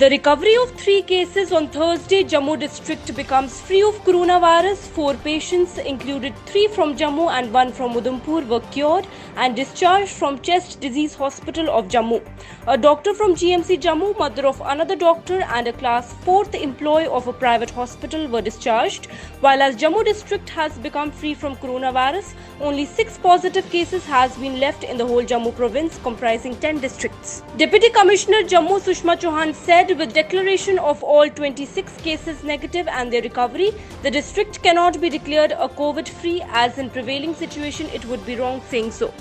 With the recovery of 3 cases on Thursday, Jammu district becomes free of coronavirus. 4 patients, included 3 from Jammu and 1 from Udhampur, were cured and discharged from Chest Disease Hospital of Jammu. A doctor from GMC Jammu, mother of another doctor and a class 4th employee of a private hospital were discharged. While as Jammu district has become free from coronavirus, only 6 positive cases has been left in the whole Jammu province comprising 10 districts. Deputy Commissioner Jammu Sushma Chauhan said with declaration of all 26 cases negative and their recovery, the district cannot be declared a COVID-free, as in prevailing situation it would be wrong saying so.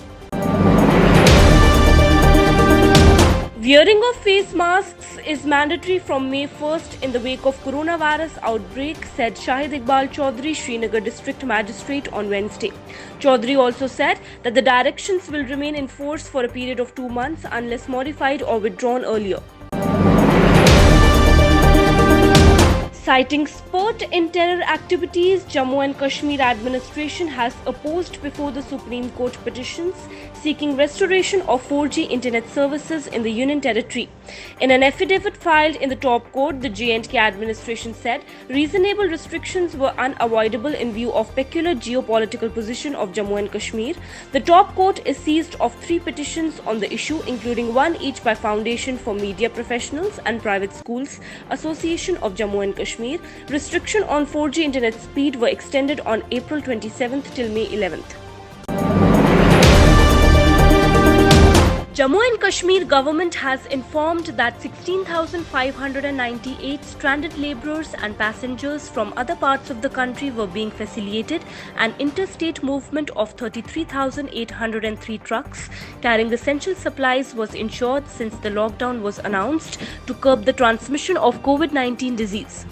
Wearing of face masks is mandatory from May 1st in the wake of coronavirus outbreak, said Shahid Iqbal Chaudhary, Srinagar District Magistrate on Wednesday. Chaudhary also said that the directions will remain in force for a period of 2 months unless modified or withdrawn earlier. Citing spurt in terror activities, Jammu and Kashmir administration has opposed before the Supreme Court petitions seeking restoration of 4G internet services in the Union Territory. In an affidavit filed in the top court, the J&K administration said reasonable restrictions were unavoidable in view of peculiar geopolitical position of Jammu and Kashmir. The top court is seized of 3 petitions on the issue, including 1 each by Foundation for Media Professionals and Private Schools Association of Jammu and Kashmir. Restriction on 4G internet speed were extended on April 27th till May 11th. Jammu and Kashmir government has informed that 16,598 stranded labourers and passengers from other parts of the country were being facilitated, and interstate movement of 33,803 trucks carrying essential supplies was ensured since the lockdown was announced to curb the transmission of COVID-19 disease.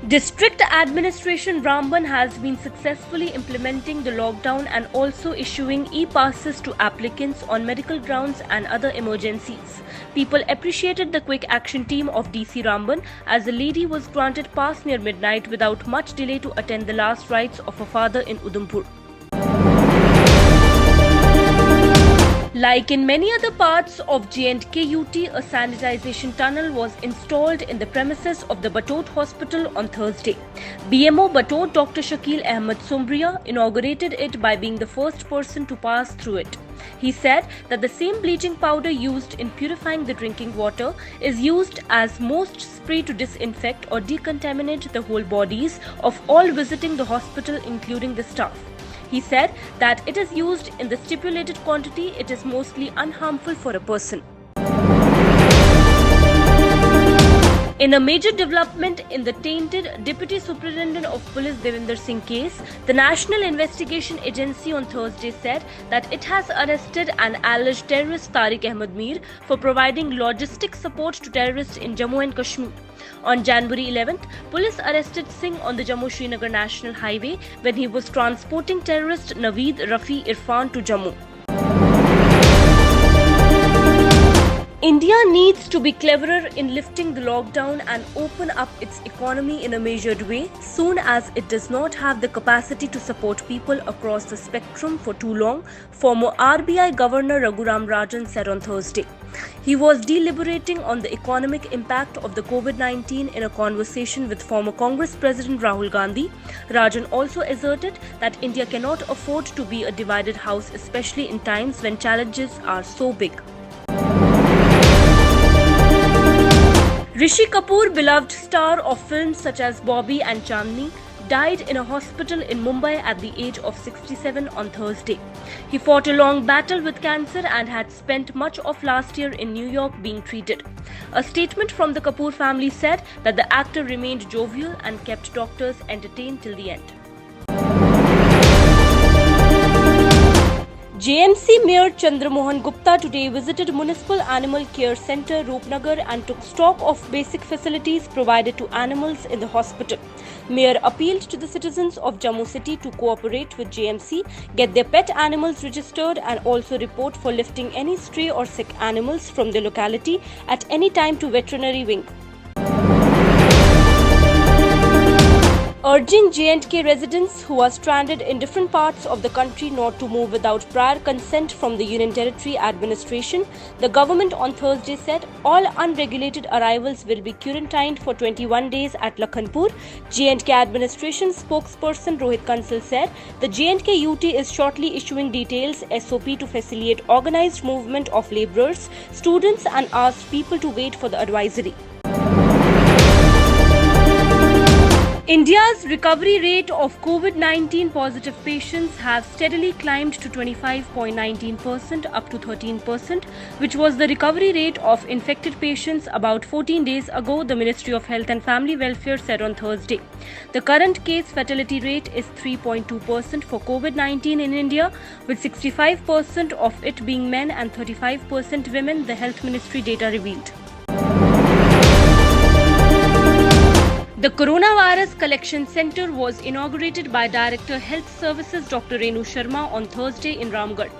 District Administration Ramban has been successfully implementing the lockdown and also issuing e-passes to applicants on medical grounds and other emergencies. People appreciated the quick action team of DC Ramban, as the lady was granted pass near midnight without much delay to attend the last rites of her father in Udhampur. Like in many other parts of J&K UT, a sanitization tunnel was installed in the premises of the Batot Hospital on Thursday. BMO Batot Dr. Shakil Ahmed Sumbriya inaugurated it by being the first person to pass through it. He said that the same bleaching powder used in purifying the drinking water is used as most spray to disinfect or decontaminate the whole bodies of all visiting the hospital, including the staff. He said that it is used in the stipulated quantity. It is mostly unharmful for a person. In a major development in the tainted Deputy Superintendent of Police Devinder Singh case, the National Investigation Agency on Thursday said that it has arrested an alleged terrorist Tariq Ahmed Mir for providing logistic support to terrorists in Jammu and Kashmir. On January 11th, police arrested Singh on the Jammu-Srinagar National Highway when he was transporting terrorist Naveed Rafi Irfan to Jammu. India needs to be cleverer in lifting the lockdown and open up its economy in a measured way, soon as it does not have the capacity to support people across the spectrum for too long, former RBI Governor Raghuram Rajan said on Thursday. He was deliberating on the economic impact of the COVID-19 in a conversation with former Congress President Rahul Gandhi. Rajan also asserted that India cannot afford to be a divided house, especially in times when challenges are so big. Rishi Kapoor, beloved star of films such as Bobby and Chandni, died in a hospital in Mumbai at the age of 67 on Thursday. He fought a long battle with cancer and had spent much of last year in New York being treated. A statement from the Kapoor family said that the actor remained jovial and kept doctors entertained till the end. JMC Mayor Chandramohan Gupta today visited Municipal Animal Care Centre, Roopnagar, and took stock of basic facilities provided to animals in the hospital. Mayor appealed to the citizens of Jammu City to cooperate with JMC, get their pet animals registered, and also report for lifting any stray or sick animals from the locality at any time to veterinary wing. urging J&K residents who are stranded in different parts of the country not to move without prior consent from the Union Territory Administration. The government on Thursday said all unregulated arrivals will be quarantined for 21 days at Lakhanpur. J&K Administration spokesperson Rohit Kansal said the J&K UT is shortly issuing details SOP to facilitate organized movement of labourers, students and asked people to wait for the advisory. India's recovery rate of COVID-19 positive patients have steadily climbed to 25.19% up to 13%, which was the recovery rate of infected patients about 14 days ago, the Ministry of Health and Family Welfare said on Thursday. The current case fatality rate is 3.2% for COVID-19 in India, with 65% of it being men and 35% women, the Health Ministry data revealed. The Coronavirus Collection Centre was inaugurated by Director Health Services Dr. Renu Sharma on Thursday in Ramgarh.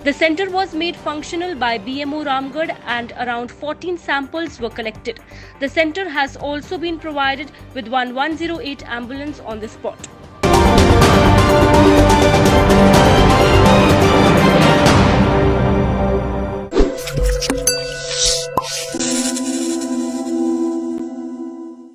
The centre was made functional by BMO Ramgarh and around 14 samples were collected. The centre has also been provided with one 108 ambulance on the spot.